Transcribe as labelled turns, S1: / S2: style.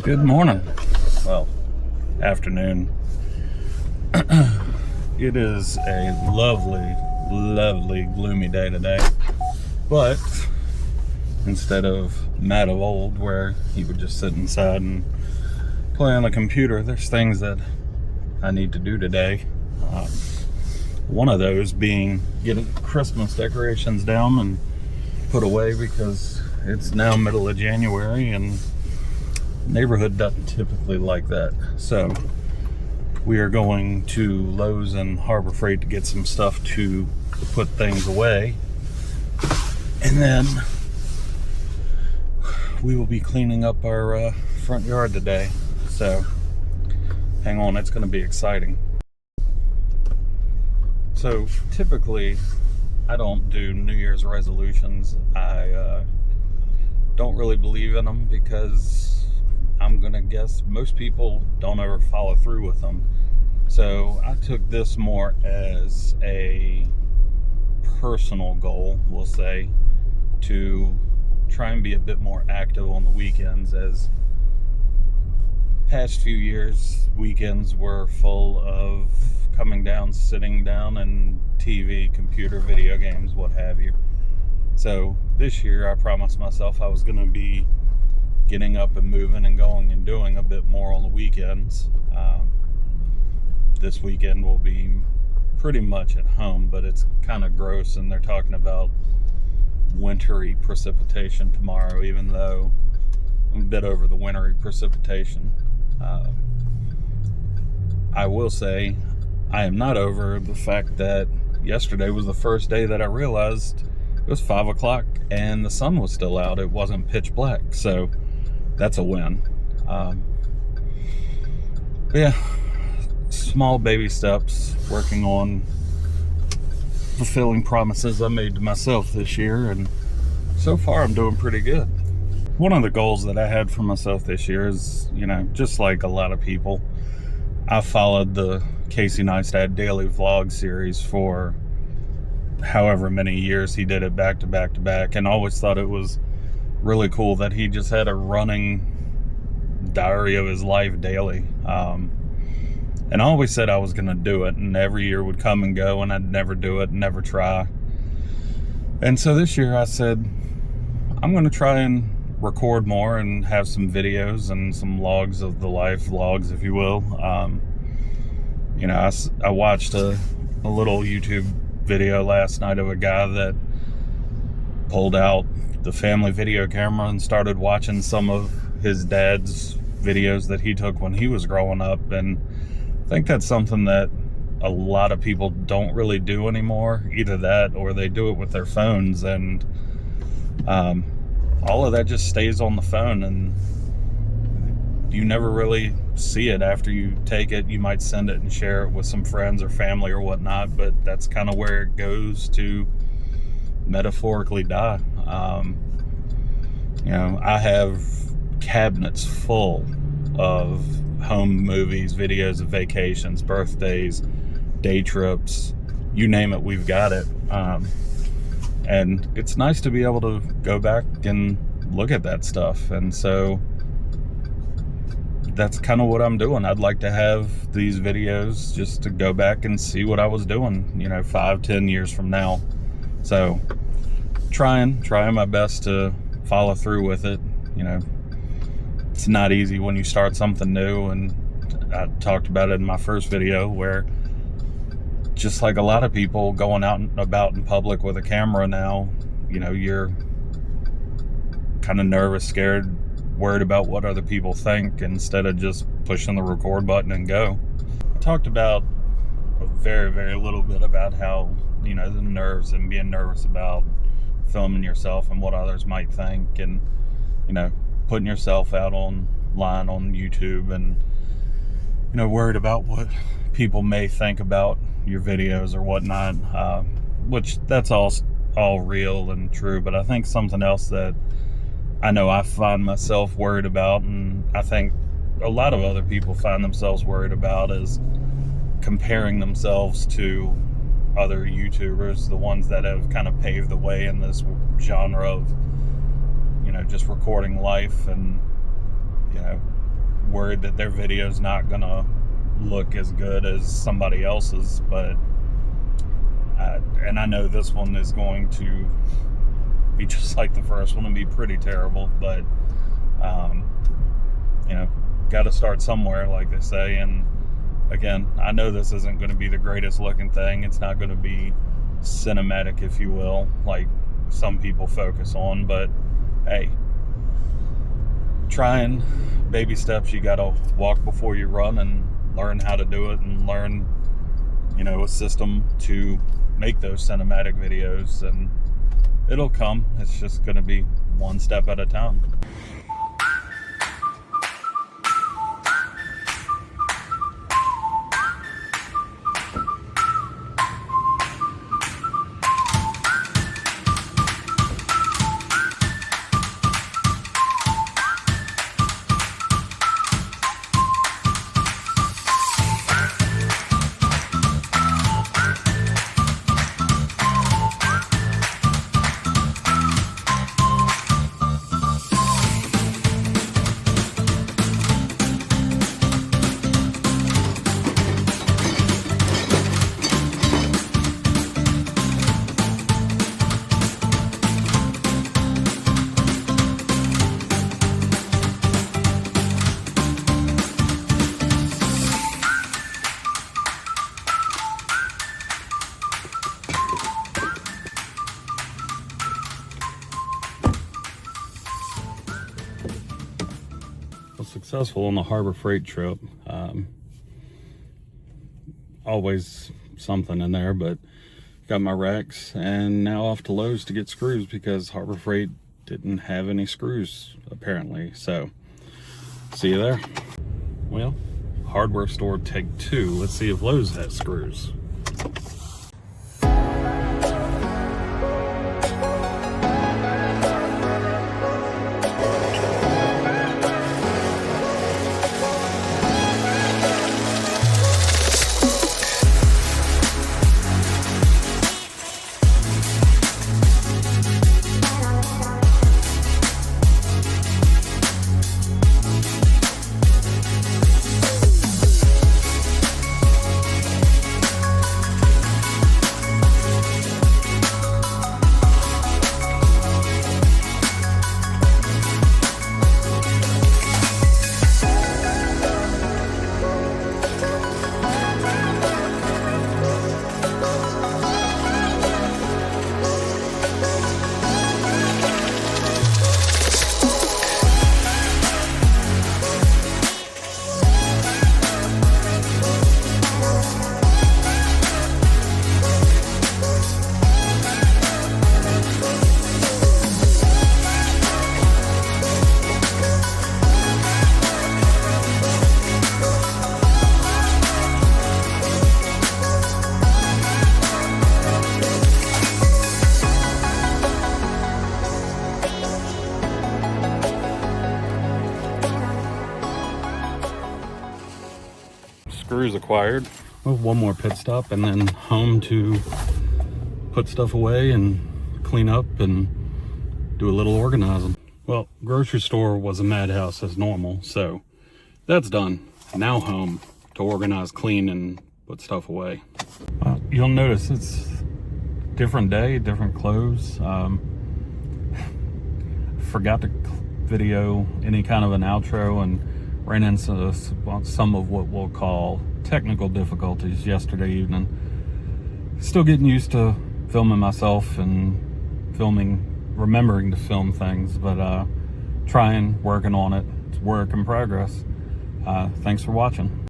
S1: Good morning. Well, afternoon. It is a lovely, lovely, gloomy day today. But instead of Matt of old, where he would just sit inside and play on the computer, there's things that I need to do today. One of those being getting Christmas decorations down and put away, because it's now middle of January and neighborhood doesn't typically like that. So we are going to Lowe's and Harbor Freight to get some stuff to put things away, and then we will be cleaning up our front yard today. So hang on, it's going to be exciting. So typically I don't do New Year's resolutions. I don't really believe in them, because I'm gonna guess most people don't ever follow through with them. So I took this more as a personal goal, we'll say, to try and be a bit more active on the weekends, as past few years weekends were full of coming down, sitting down, and TV, computer, video games, what have you. So this year I promised myself I was gonna be getting up and moving and going and doing a bit more on the weekends. This weekend will be pretty much at home, but it's kind of gross, and they're talking about wintry precipitation tomorrow, even though I'm a bit over the wintry precipitation. I will say I am not over the fact that yesterday was the first day that I realized it was 5 o'clock and the sun was still out. It wasn't pitch black, so that's a win. But yeah, small baby steps, working on fulfilling promises I made to myself this year, and so far I'm doing pretty good. One of the goals that I had for myself this year is, just like a lot of people, I followed the Casey Neistat daily vlog series for however many years he did it back to back to back, and always thought it was really cool that he just had a running diary of his life daily. And I always said I was going to do it, and every year would come and go, and I'd never do it, never try. And so this year I said, I'm going to try and record more and have some videos and some logs of the life, vlogs, if you will. I watched a little YouTube video last night of a guy that pulled out the family video camera and started watching some of his dad's videos that he took when he was growing up. And I think that's something that a lot of people don't really do anymore. Either that, or they do it with their phones, and all of that just stays on the phone, and you never really see it after you take it. You might send it and share it with some friends or family or whatnot, but that's kind of where it goes to metaphorically die. I have cabinets full of home movies, videos of vacations, birthdays, day trips, you name it, we've got it. And it's nice to be able to go back and look at that stuff. And so that's kind of what I'm doing. I'd like to have these videos just to go back and see what I was doing, 5-10 years from now. So trying my best to follow through with it. It's not easy when you start something new, and I talked about it in my first video, where just like a lot of people going out and about in public with a camera now, you're kind of nervous, scared, worried about what other people think, instead of just pushing the record button and go. I talked about a very, very little bit about how, the nerves and being nervous about filming yourself and what others might think, and, putting yourself out online on YouTube, and, worried about what people may think about your videos or whatnot, which that's all real and true. But I think something else that I know I find myself worried about, and I think a lot of other people find themselves worried about, is comparing themselves to other YouTubers, the ones that have kind of paved the way in this genre of, just recording life and, worried that their video's not gonna look as good as somebody else's, but and I know this one is going to be just like the first one and be pretty terrible, but you know, got to start somewhere, like they say. And again, I know this isn't going to be the greatest looking thing. It's not going to be cinematic, if you will, like some people focus on, but hey, trying baby steps. You got to walk before you run and learn how to do it, and learn, you know, a system to make those cinematic videos, and it'll come. It's just going to be one step at a time. Successful on the Harbor Freight trip. Always something in there, but got my Rex, and now off to Lowe's to get screws because Harbor Freight didn't have any screws apparently. So see you there. Well, hardware store take two. Let's see if Lowe's has screws. Screws acquired. Well, one more pit stop and then home to put stuff away and clean up and do a little organizing. Well, grocery store was a madhouse as normal, so that's done. Now home to organize, clean, and put stuff away. You'll notice it's different day, different clothes. Forgot to video any kind of an outro and ran into some of what we'll call technical difficulties yesterday evening. Still getting used to filming myself and remembering to film things, but working on it. It's work in progress. Thanks for watching.